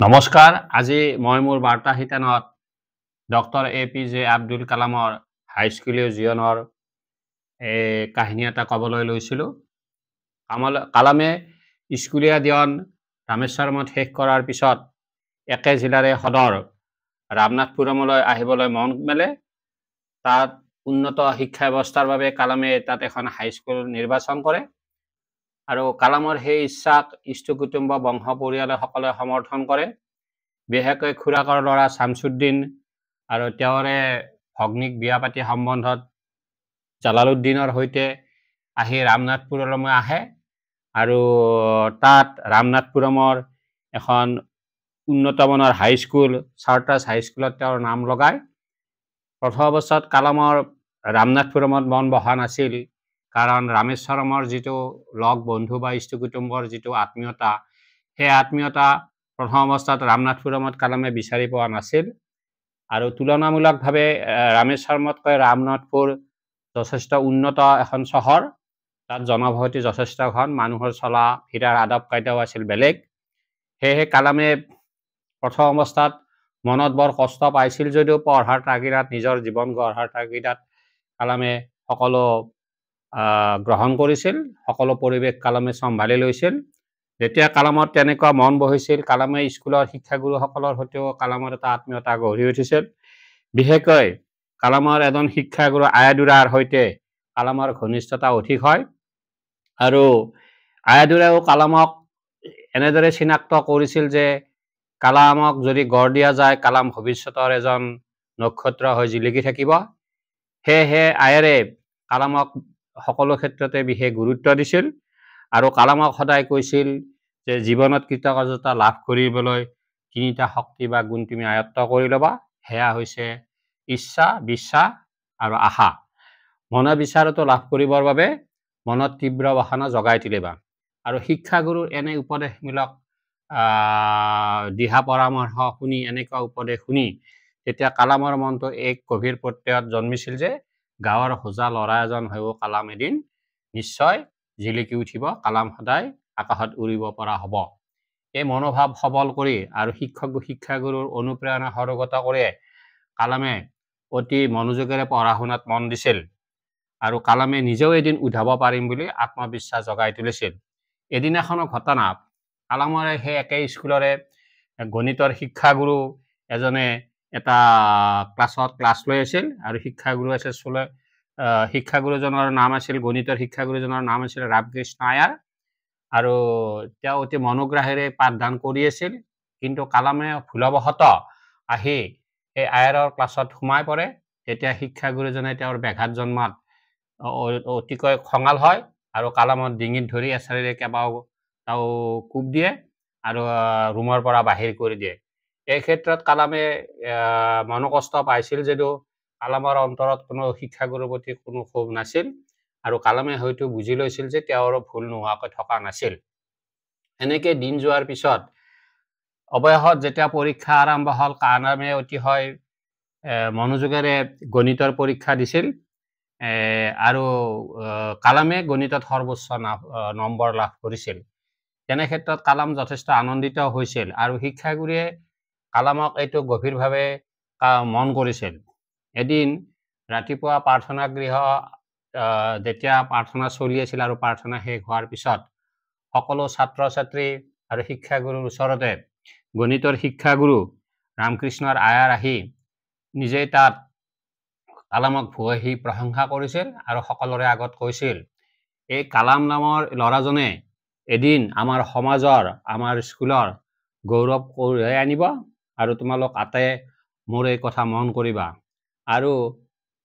নমস্কাৰ আজি মই মোৰ বাৰ্তা শিতানত ডক্টৰ APJ আব্দুল কালামৰ হাইস্কুলীয় জীৱনৰ কাহিনী এটা ক'বলৈ লৈছিলোঁ। কালামে স্কুলীয়া জীৱন ৰামেশ্বৰমত শেষ কৰাৰ পিছত একে জিলাৰে সদৰ ৰামনাথপুৰমলৈ আহিবলৈ মন মেলে। তাত উন্নত শিক্ষা ব্যৱস্থাৰ বাবে কালামে তাত এখন হাইস্কুল নিৰ্বাচন কৰে আৰু কালামৰ সেই ইচ্ছাক ইষ্ট কুটুম্ব বংশ পৰিয়ালে সকলে সমৰ্থন কৰে। বিশেষকৈ খুৰাকৰ ল'ৰা শামছুদ্দিন আৰু তেওঁৰে ভগ্নীক বিয়া পাতি সম্বন্ধত জালালুদ্দিনৰ সৈতে আহি ৰামনাথপুৰমলৈ আহে আৰু তাত ৰামনাথপুৰমৰ এখন উন্নতমানৰ হাইস্কুল চাৰ্টাৰ্ছ হাইস্কুলত তেওঁৰ নাম লগায়। প্ৰথম অৱস্থাত কালামৰ ৰামনাথপুৰমত মন বহা নাছিল, কাৰণ ৰামেশ্বৰমৰ যিটো লগ বন্ধু বা ইষ্ট কুটুম্বৰ যিটো আত্মীয়তা, সেই আত্মীয়তা প্ৰথম অৱস্থাত ৰামনাথপুৰমত কালামে বিচাৰি পোৱা নাছিল আৰু তুলনামূলকভাৱে ৰামেশ্বৰমতকৈ ৰামনাথপুৰ যথেষ্ট উন্নত এখন চহৰ। তাত জনবসতি যথেষ্ট ঘন, মানুহৰ চলা ফিৰাৰ আদব কাইদাও আছিল বেলেগ। সেয়েহে কালামে প্ৰথম অৱস্থাত মনত বৰ কষ্ট পাইছিল যদিও পঢ়াৰ তাগিদাত, নিজৰ জীৱন গঢ়াৰ তাগিদাত কালামে সকলো গ্ৰহণ কৰিছিল, সকলো পৰিৱেশ কালামে চম্ভালি লৈছিল। যেতিয়া কালামত তেনেকুৱা মন বহিছিল, কালামে স্কুলৰ শিক্ষাগুৰুসকলৰ সৈতেও কালামৰ এটা আত্মীয়তা গঢ়ি উঠিছিল। বিশেষকৈ কালামৰ এজন শিক্ষাগুৰু আয়াদুৰাৰ সৈতে কালামৰ ঘনিষ্ঠতা অধিক হয় আৰু আয়াদুৰাও কালামক এনেদৰে চিনাক্ত কৰিছিল যে কালামক যদি গঢ় দিয়া যায়, কালাম ভৱিষ্যতৰ এজন নক্ষত্ৰ হৈ জিলিকি থাকিব। সেয়েহে আয়াৰে কালামক সকলো ক্ষেত্ৰতে বিশেষ গুৰুত্ব দিছিল আৰু কালামক সদায় কৈছিল যে জীৱনত কৃতকাৰ্যতা লাভ কৰিবলৈ তিনিটা শক্তি বা গুণ তুমি আয়ত্ত কৰি ল'বা। সেয়া হৈছে ইচ্ছা, বিশ্বাস আৰু আশা। মনৰ বিচাৰটো লাভ কৰিবৰ বাবে মনত তীব্ৰ বাসনা জগাই তুলিবা। আৰু শিক্ষাগুৰুৰ এনে উপদেশমূলক দিহা পৰামৰ্শ শুনি, এনেকুৱা উপদেশ শুনি তেতিয়া কালামৰ মনটো এক গভীৰ প্ৰত্যয়ত জন্মিছিল যে গাঁৱৰ হোজা ল'ৰা এজন হৈও কালাম এদিন নিশ্চয় জিলিকি উঠিব, কালাম সদায় আকাশত উৰিব পৰা হ'ব। এই মনোভাৱ সবল কৰি আৰু শিক্ষাগুৰুৰ অনুপ্ৰেৰণা সৰগত কৰি কালামে অতি মনোযোগেৰে পঢ়া শুনাত মন দিছিল আৰু কালামে নিজেও এদিন উঠাব পাৰিম বুলি আত্মবিশ্বাস জগাই তুলিছিল। এদিনাখনৰ ঘটনা, কালামৰে সেই একে স্কুলৰে গণিতৰ শিক্ষাগুৰু এজনে এটা ক্লাছ লৈ আছিল আৰু শিক্ষাগুৰুজনৰ নাম আছিল, গণিতৰ শিক্ষাগুৰুজনৰ নাম আছিল ৰামকৃষ্ণ আয়াৰ আৰু তেওঁ অতি মনোগ্ৰাহেৰে পাঠদান কৰি আছিল। কিন্তু কালামে ভুলবশতঃ আহি সেই আয়াৰৰ ক্লাছত সোমাই পৰে। তেতিয়া শিক্ষাগুৰুজনে তেওঁৰ ব্যাঘাত জন্মাত অতিকৈ খঙাল হয় আৰু কালামত ডিঙিত ধৰি এচাৰিৰে কেইবাও কোব দিয়ে আৰু ৰুমৰ পৰা বাহিৰ কৰি দিয়ে। এই ক্ষেত্ৰত কালামে মনোকষ্ট পাইছিল যদিও কালামৰ অন্তৰত কোনো শিক্ষাগুৰুৰ প্ৰতি কোনো ক্ষোভ নাছিল আৰু কালামে হয়তো বুজি লৈছিল যে তেওঁৰ ভুল নোহোৱাকৈ থকা নাছিল। এনেকৈ দিন যোৱাৰ পিছত অৱশেষত যেতিয়া পৰীক্ষা আৰম্ভ হ'ল, কালামে অতিশয় মনোযোগেৰে গণিতৰ পৰীক্ষা দিছিল আৰু কালামে গণিতত সৰ্বোচ্চ নম্বৰ লাভ কৰিছিল। তেনে ক্ষেত্ৰত কালাম যথেষ্ট আনন্দিত হৈছিল আৰু শিক্ষাগুৰুৱে কালামক এইটো গভীৰভাৱে মন কৰিছিল। এদিন ৰাতিপুৱা প্ৰাৰ্থনা গৃহ যেতিয়া প্ৰাৰ্থনা চলি আছিল আৰু প্ৰাৰ্থনা শেষ হোৱাৰ পিছত সকলো ছাত্ৰ ছাত্ৰী আৰু শিক্ষাগুৰুৰ ওচৰতে গণিতৰ শিক্ষাগুৰু ৰামকৃষ্ণৰ আয়াৰ আহি নিজেই তাত কালামক ভূয়সী প্ৰশংসা কৰিছিল আৰু সকলোৰে আগত কৈছিল, এই কালাম নামৰ ল'ৰাজনে এদিন আমাৰ সমাজৰ, আমাৰ স্কুলৰ গৌৰৱ কঢ়িয়াই আনিব আৰু তোমালোক আটায়ে মোৰ এই কথা মন কৰিবা। আৰু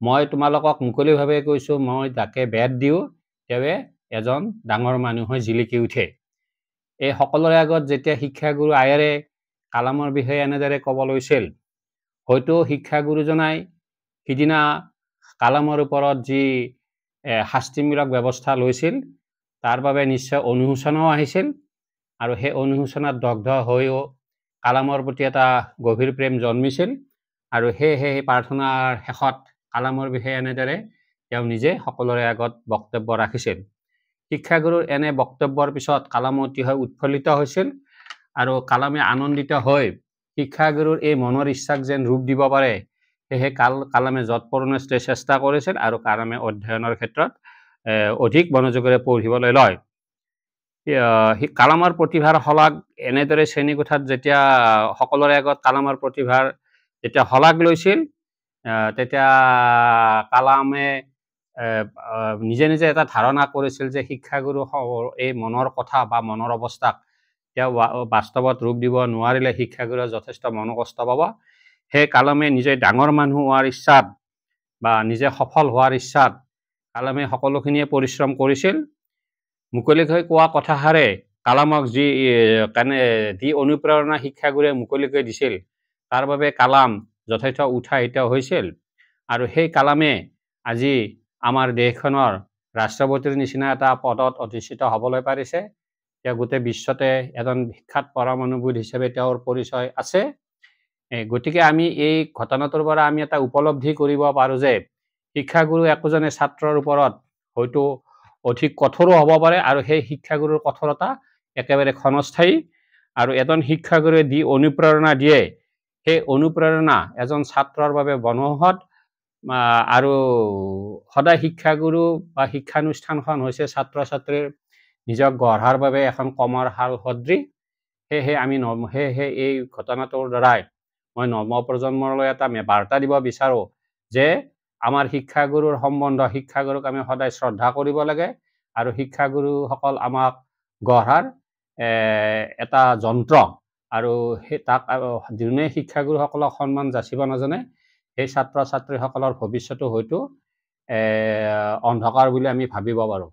মই তোমালোকক মুকলিভাৱে কৈছোঁ, মই যাকে বেট দিওঁ তেওঁৱে এজন ডাঙৰ মানুহ হৈ জিলিকি উঠে। এই সকলোৰে আগত যেতিয়া শিক্ষাগুৰু আয়াৰে কালামৰ বিষয়ে এনেদৰে ক'ব লৈছিল, হয়তো শিক্ষাগুৰুজনাই সিদিনা কালামৰ ওপৰত যি শাস্তিমূলক ব্যৱস্থা লৈছিল তাৰ বাবে নিশ্চয় অনুশোচনাও আহিছিল আৰু সেই অনুশোচনাত দগ্ধ হৈও কালামৰ প্ৰতি এটা গভীৰ প্ৰেম জন্মিছিল আৰু সেয়েহে সেই প্ৰাৰ্থনাৰ শেষত কালামৰ বিষয়ে এনেদৰে তেওঁ নিজে সকলোৰে আগত বক্তব্য ৰাখিছিল। শিক্ষাগুৰুৰ এনে বক্তব্যৰ পিছত কালাম অতিশয় উৎফুল্লিত হৈছিল আৰু কালামে আনন্দিত হৈ শিক্ষাগুৰুৰ এই মনৰ ইচ্ছাক যেন ৰূপ দিব পাৰে, সেয়েহে কালামে যৎপৰোনাস্তি চেষ্টা কৰিছিল আৰু কালামে অধ্যয়নৰ ক্ষেত্ৰত অধিক মনোযোগেৰে পঢ়িবলৈ লয়। কালামৰ প্ৰতিভাৰ শলাগ এনেদৰে শ্ৰেণীকোঠাত যেতিয়া সকলোৰে আগত কালামৰ প্ৰতিভাৰ যেতিয়া শলাগ লৈছিল, তেতিয়া কালামে নিজে নিজে এটা ধাৰণা কৰিছিল যে শিক্ষাগুৰু এই মনৰ কথা বা মনৰ অৱস্থাক তেওঁ বাস্তৱত ৰূপ দিব নোৱাৰিলে শিক্ষাগুৰুৱে যথেষ্ট মনোকষ্ট পাব। সেই কালামে নিজে ডাঙৰ মানুহ হোৱাৰ ইচ্ছাত বা নিজে সফল হোৱাৰ ইচ্ছাত কালামে সকলোখিনিয়ে পৰিশ্ৰম কৰিছিল। মুকলিকৈ কোৱা কথাষাৰে কালামক যি অনুপ্ৰেৰণা শিক্ষাগুৰুৱে মুকলিকৈ দিছিল, তাৰ বাবে কালাম যথেষ্ট উৎসাহিত হৈছিল। আৰু সেই কালামে আজি আমাৰ দেশখনৰ ৰাষ্ট্ৰপতিৰ নিচিনা এটা পদত অধিষ্ঠিত হ'বলৈ পাৰিছে। তেওঁ গোটেই বিশ্বতে এজন বিখ্যাত পৰমাণুবিদ হিচাপে তেওঁৰ পৰিচয় আছে। গতিকে আমি এই ঘটনাটোৰ পৰা আমি এটা উপলব্ধি কৰিব পাৰোঁ যে শিক্ষাগুৰু একোজনে ছাত্ৰৰ ওপৰত হয়তো অধিক কঠোৰো হ'ব পাৰে, আৰু সেই শিক্ষাগুৰুৰ কঠোৰতা একেবাৰে ক্ষণস্থায়ী। আৰু এজন শিক্ষাগুৰুৱে যি অনুপ্ৰেৰণা দিয়ে, সেই অনুপ্ৰেৰণা এজন ছাত্ৰৰ বাবে মনোহত। আৰু সদায় শিক্ষাগুৰু বা শিক্ষানুষ্ঠানখন হৈছে ছাত্ৰ ছাত্ৰীৰ নিজক গঢ়াৰ বাবে এখন কমৰ শাল সদৃশ। সেয়েহে এই ঘটনাটোৰ দ্বাৰাই মই নৱপ্ৰজন্মলৈ এটা বাৰ্তা দিব বিচাৰোঁ যে আমাৰ শিক্ষাগুৰুৰ সম্বন্ধ, শিক্ষাগুৰুক আমি সদায় শ্ৰদ্ধা কৰিব লাগে, আৰু শিক্ষাগুৰুসকল আমাক গঢ়াৰ এটা যন্ত্ৰ। আৰু তাক যোনে শিক্ষাগুৰুসকলক সন্মান যাচিব নাজানে, সেই ছাত্ৰ ছাত্ৰীসকলৰ ভৱিষ্যতো হয়তো অন্ধকাৰ বুলি আমি ভাবিব পাৰোঁ।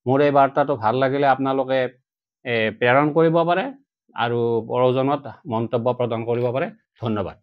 মোৰ এই বাৰ্তাটো ভাল লাগিলে আপোনালোকে প্ৰেৰণ কৰিব পাৰে আৰু প্ৰয়োজনত মন্তব্য প্ৰদান কৰিব পাৰে। ধন্যবাদ।